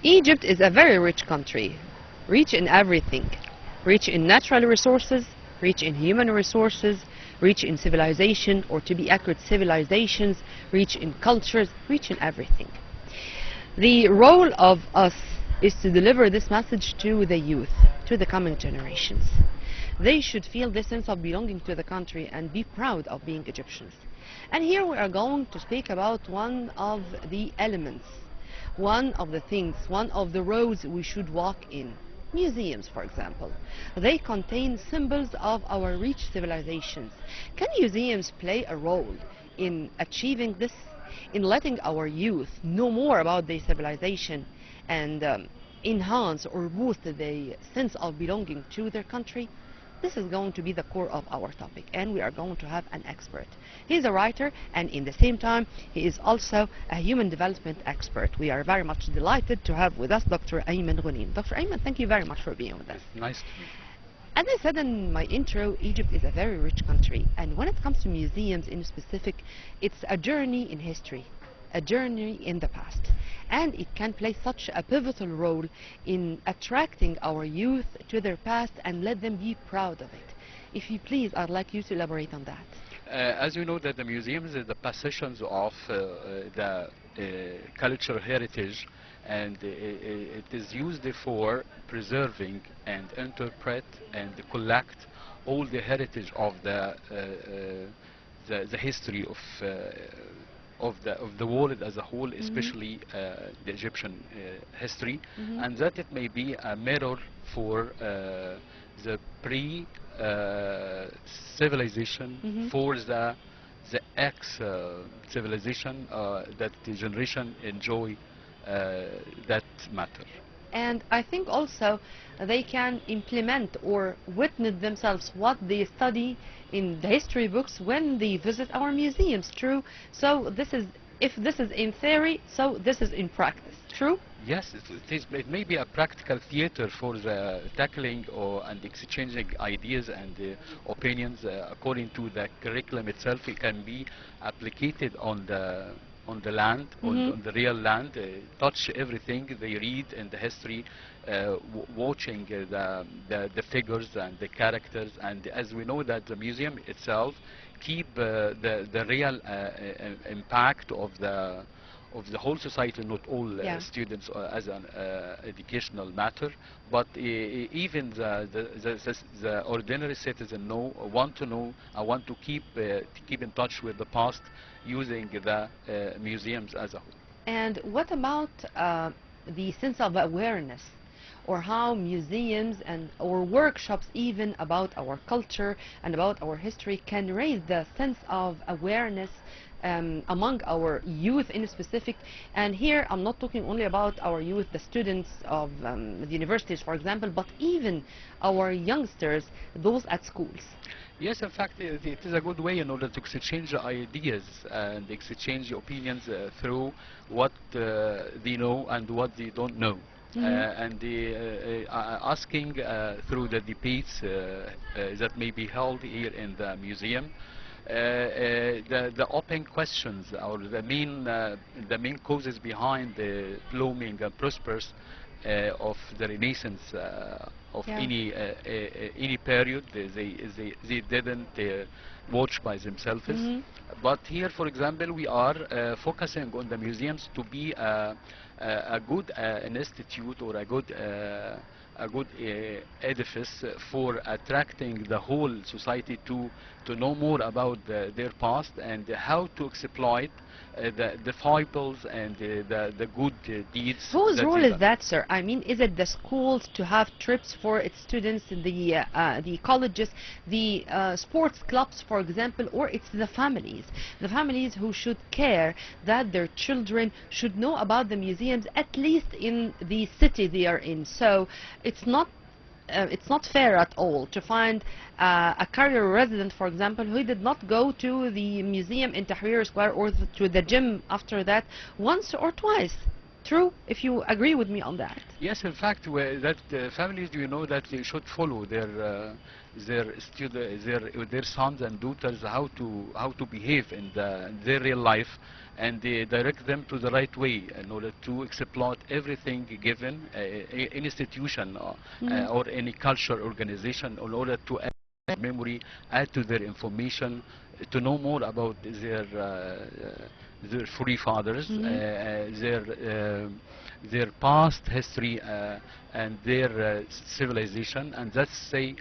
Egypt is a very rich country, rich in everything, rich in natural resources, rich in human resources, rich in civilization, or to be accurate, civilizations, rich in cultures, rich in everything. The role of us is to deliver this message to the youth, to the coming generations. They should feel this sense of belonging to the country and be proud of being Egyptians. And here we are going to speak about one of the elements, one of the things, one of the roads we should walk in. Museums, for example. They contain symbols of our rich civilizations. Can museums play a role in achieving this, in letting our youth know more about their civilization and enhance or boost the sense of belonging to their country? This is going to be the core of our topic, and we are going to have an expert. He's a writer, and in the same time, he is also a human development expert. We are very much delighted to have with us Dr. Ayman Ghoniem. Dr. Ayman, thank you very much for being with us. Nice to meet As I said in my intro, Egypt is a very rich country, and when it comes to museums in specific, it's a journey in history, a journey in the past, and it can play such a pivotal role in attracting our youth to their past and let them be proud of it. If you please, I'd like you to elaborate on that. As you know, that the museums are the possessions of the cultural heritage, and it is used for preserving and interpret and collect all the heritage of the history of the world as a whole, especially the Egyptian history, and that it may be a mirror for the pre civilization for the ex civilization that the generation enjoy that matter. And I think also they can implement or witness themselves what they study in the history books when they visit our museums. True? So this is, if this is in theory, so this is in practice. True? Yes, it may be a practical theater for the tackling and exchanging ideas and opinions according to the curriculum itself. It can be applied on the land, on the real land, touch everything they read in the history, watching the figures and the characters, and as we know that the museum itself keep the real impact of the whole society, not all students as an educational matter, but even the ordinary citizen want to know, want to keep in touch with the past using the museums as a whole. And what about the sense of awareness, or how museums and or workshops even about our culture and about our history can raise the sense of awareness among our youth in specific? And here I'm not talking only about our youth, the students of the universities, for example, but even our youngsters, those at schools. Yes, in fact, it is a good way in order to exchange ideas and exchange opinions through what they know and what they don't know. And asking through the debates that may be held here in the museum, the open questions or the main causes behind the blooming and prosperous of the Renaissance of any period. They didn't watch by themselves. But here, for example, we are focusing on the museums to be a good an institute or a good edifice for attracting the whole society to know more about their past and how to exploit the fables and the good deeds. Whose role is that, sir? I mean, is it the schools to have trips for its students, the colleges, the sports clubs, for example, or it's the families who should care that their children should know about the museums, at least in the city they are in? So it's not fair at all to find a Cairo resident, for example, who did not go to the museum in Tahrir Square or to the gym after that once or twice. true if you agree with me on that. Yes, in fact, that families, you know, that they should follow their sons and daughters how to behave in their real life, and they direct them to the right way in order to exploit everything given institution or any culture organization in order to add memory, add to their information, to know more about their forefathers, their past history and their civilization, and that's say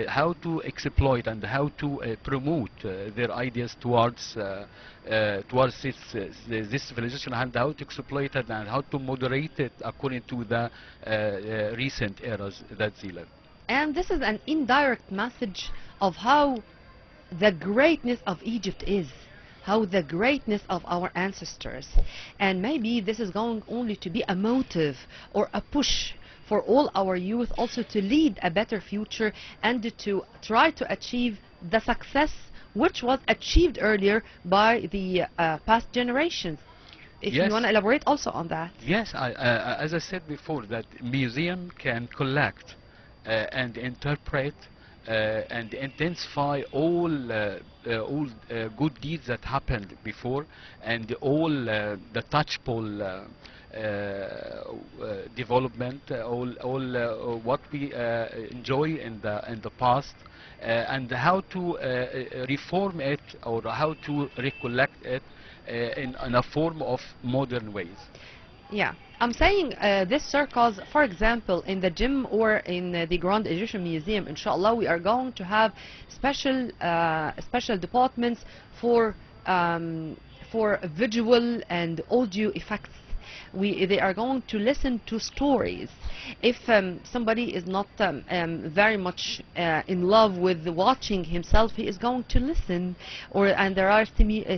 how to exploit and how to promote their ideas towards this civilization, and how to exploit it and how to moderate it according to the recent eras that they live. And this is an indirect message of how the greatness of Egypt is, how the greatness of our ancestors. And maybe this is going only to be a motive or a push for all our youth also to lead a better future and to try to achieve the success which was achieved earlier by the past generations. If Yes. you want to elaborate also on that. Yes, as I said before, that museum can collect and interpret and intensify all good deeds that happened before, and all the touchable development, all what we enjoy in the past, and how to reform it or how to recollect it in a form of modern ways. Yeah, I'm saying this circles, for example, in the gym or in the Grand Egyptian Museum, inshallah, we are going to have special departments for visual and audio effects. They are going to listen to stories. If somebody is not very much in love with watching himself, he is going to listen. And there are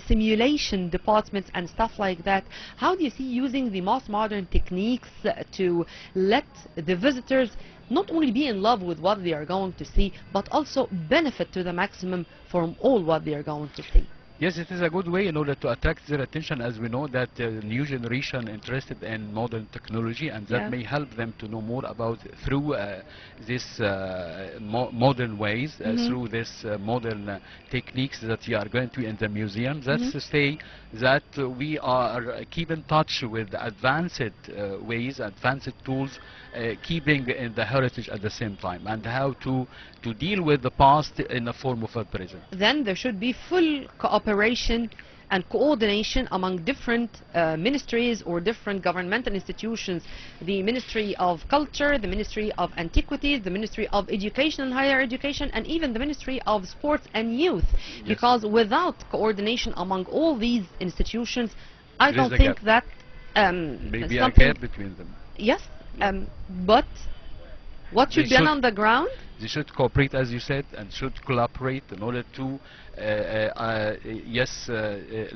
simulation departments and stuff like that. How do you see using the most modern techniques to let the visitors not only be in love with what they are going to see, but also benefit to the maximum from all what they are going to see? Yes, it is a good way in order to attract their attention, as we know that the new generation interested in modern technology, and that may help them to know more about through this modern ways, through this modern techniques that we are going to in the museum. That's to say that we are keep in touch with advanced ways, advanced tools, keeping in the heritage at the same time, and how to deal with the past in the form of a present. Then there should be full cooperation and coordination among different ministries or different governmental institutions. The Ministry of Culture, the Ministry of Antiquities, the Ministry of Education and Higher Education, and even the Ministry of Sports and Youth. Yes. Because without coordination among all these institutions, I There is don't a think gap. that Maybe a something... gap between them. Yes, but what should They be done should- on the ground? They should cooperate, as you said, and should collaborate in order to,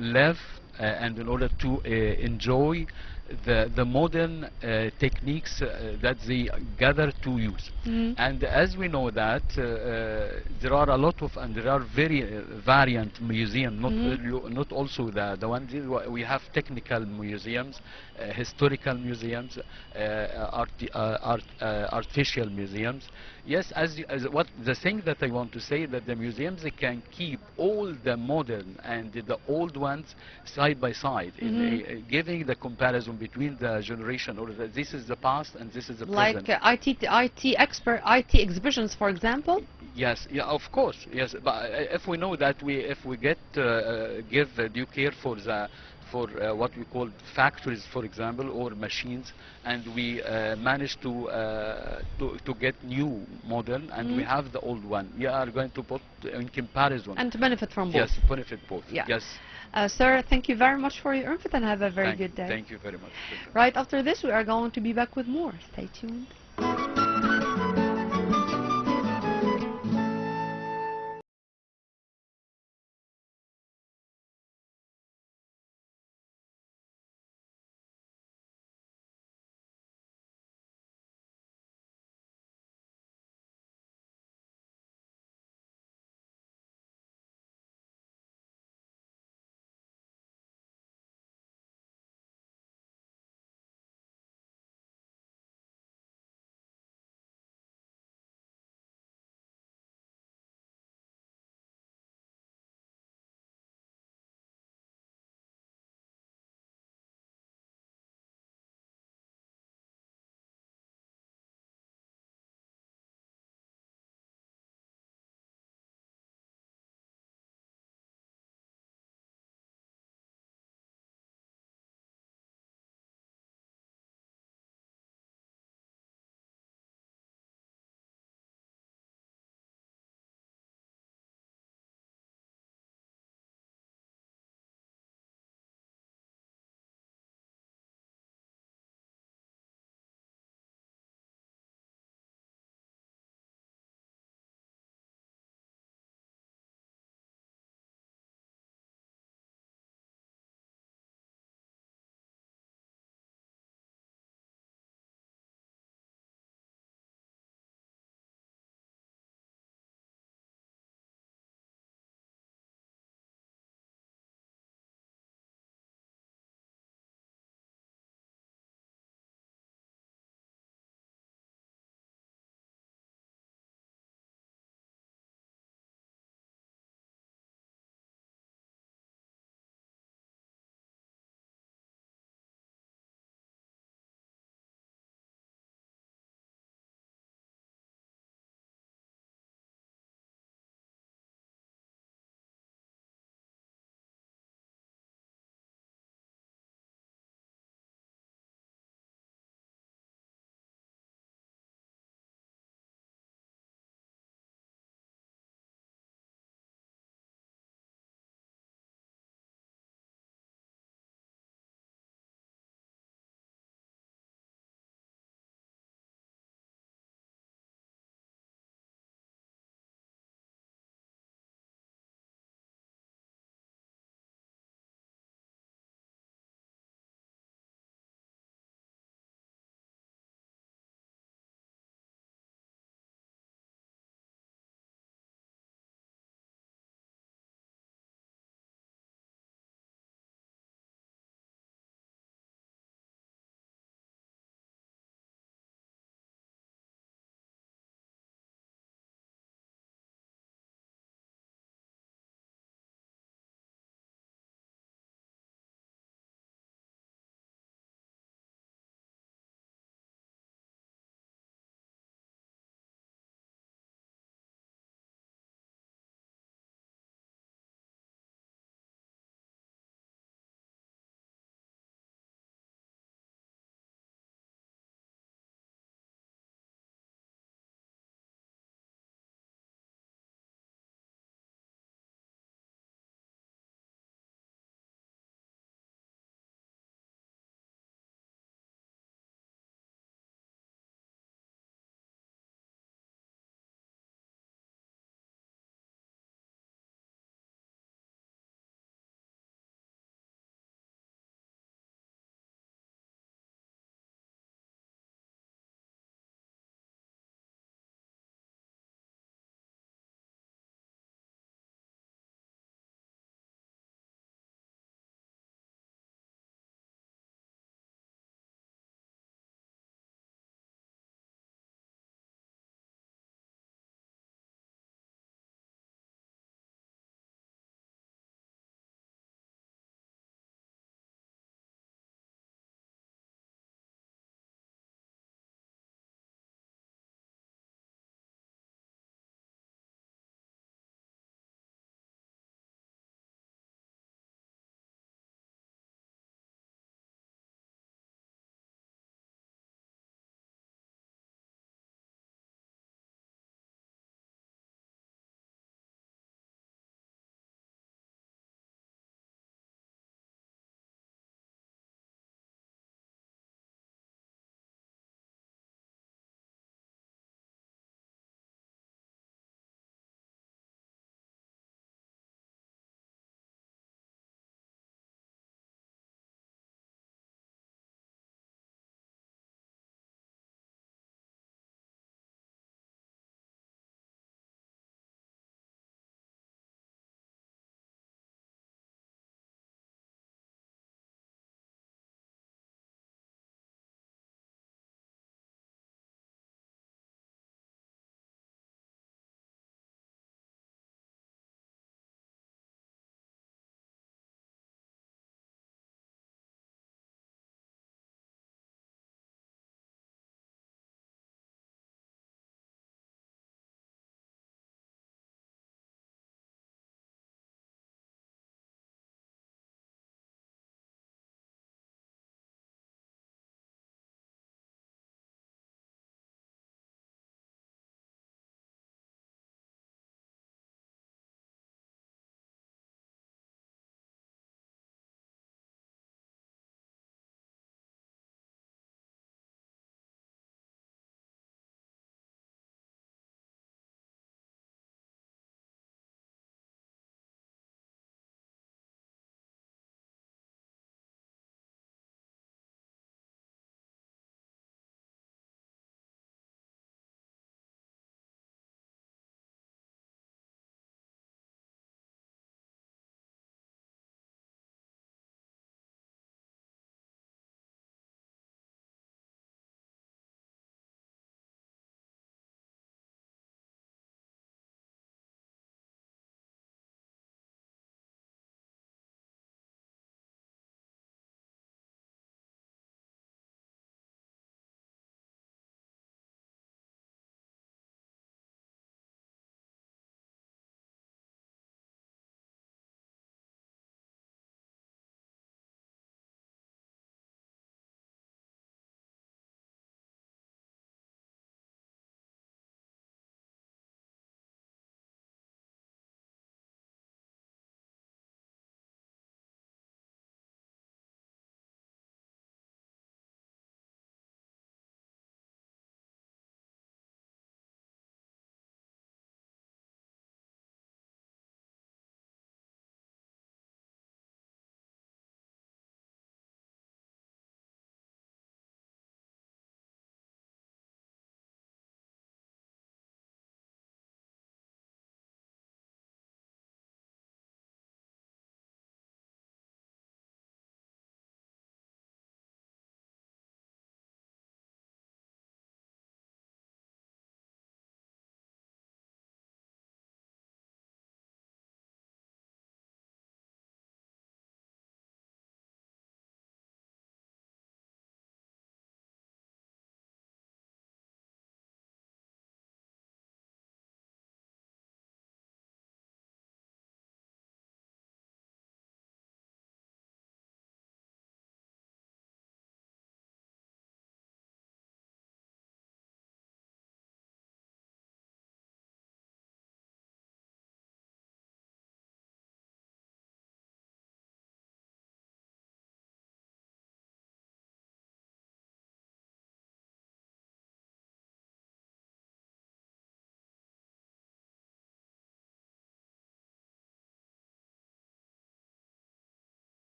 live and in order to enjoy the modern techniques that they gather to use. And as we know that there are a lot of, and there are very variant museums, not also the ones we have technical museums, historical museums, artificial museums. Yes, as what the thing that I want to say, that the museums, they can keep all the modern and the old ones side by side, in, giving the comparison between the generation, or this is the past and this is the present. Like IT exhibitions, for example? Yes, yeah, of course, yes. But if we know that if we give due care for what we call factories, for example, or machines, and we manage to get new model, and we have the old one, we are going to put in comparison. And to benefit from both. Yes, benefit both. Yeah. Yes. Sir, thank you very much for your input and have a very good day. Thank you very much. Right after this, we are going to be back with more. Stay tuned.